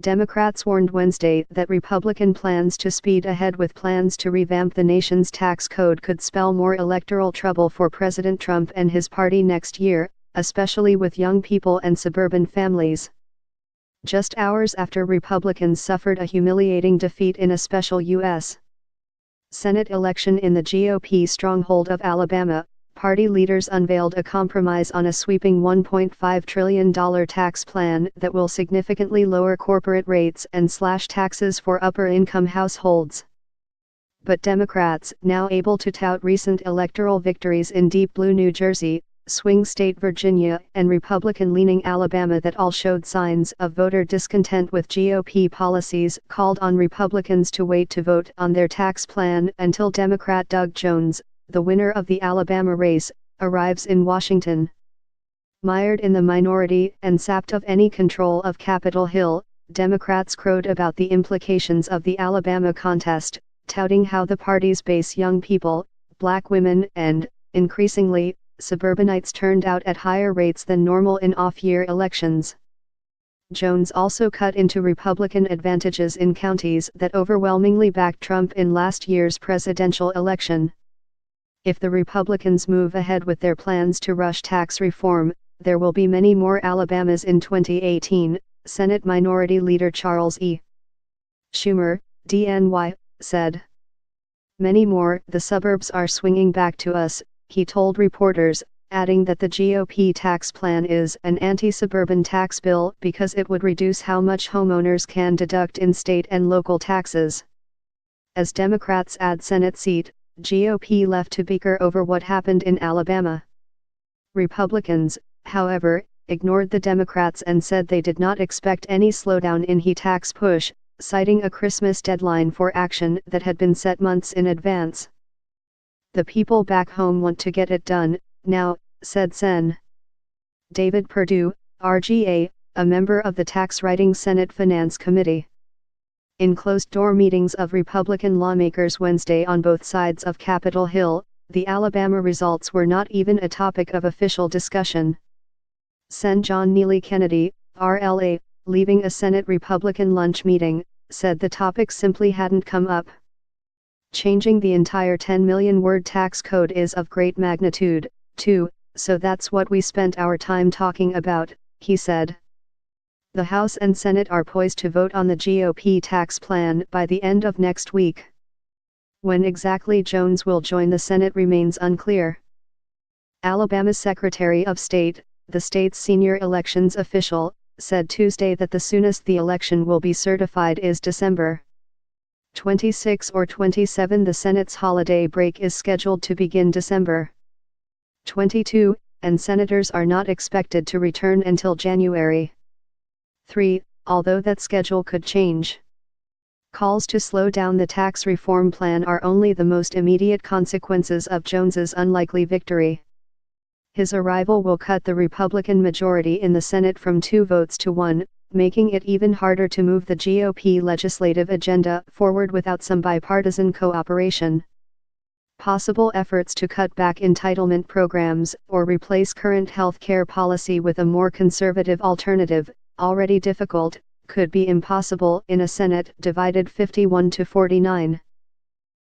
Democrats warned Wednesday that Republican plans to speed ahead with plans to revamp the nation's tax code could spell more electoral trouble for President Trump and his party next year, especially with young people and suburban families. Just hours after Republicans suffered a humiliating defeat in a special U.S. Senate election in the GOP stronghold of Alabama, party leaders unveiled a compromise on a sweeping $1.5 trillion tax plan that will significantly lower corporate rates and slash taxes for upper-income households. But Democrats, now able to tout recent electoral victories in deep blue New Jersey, swing state Virginia, and Republican-leaning Alabama that all showed signs of voter discontent with GOP policies, called on Republicans to wait to vote on their tax plan until Democrat Doug Jones, the winner of the Alabama race, arrives in Washington. Mired in the minority and sapped of any control of Capitol Hill, Democrats crowed about the implications of the Alabama contest, touting how the party's base young people, black women and, increasingly, suburbanites turned out at higher rates than normal in off-year elections. Jones also cut into Republican advantages in counties that overwhelmingly backed Trump in last year's presidential election. If the Republicans move ahead with their plans to rush tax reform, there will be many more Alabamas in 2018, Senate Minority Leader Charles E. Schumer, DNY, said. Many more. The suburbs are swinging back to us, he told reporters, adding that the GOP tax plan is an anti-suburban tax bill because it would reduce how much homeowners can deduct in state and local taxes. As Democrats add Senate seat, GOP left to bicker over what happened in Alabama. Republicans, however, ignored the Democrats and said they did not expect any slowdown in the tax push, citing a Christmas deadline for action that had been set months in advance. The people back home want to get it done, now, said Sen. David Perdue, RGA, a member of the Tax Writing Senate Finance Committee. In closed-door meetings of Republican lawmakers Wednesday on both sides of Capitol Hill, the Alabama results were not even a topic of official discussion. Sen. John Neely Kennedy, RLA, leaving a Senate Republican lunch meeting, said the topic simply hadn't come up. Changing the entire 10 million-word tax code is of great magnitude, too, so that's what we spent our time talking about, he said. The House and Senate are poised to vote on the GOP tax plan by the end of next week. When exactly Jones will join the Senate remains unclear. Alabama's Secretary of State, the state's senior elections official, said Tuesday that the soonest the election will be certified is December 26 or 27. The Senate's holiday break is scheduled to begin December 22, and senators are not expected to return until January 3, although that schedule could change. Calls to slow down the tax reform plan are only the most immediate consequences of Jones's unlikely victory. His arrival will cut the Republican majority in the Senate from 2 votes to 1, making it even harder to move the GOP legislative agenda forward without some bipartisan cooperation. Possible efforts to cut back entitlement programs or replace current health care policy with a more conservative alternative, already difficult, could be impossible in a Senate divided 51 to 49.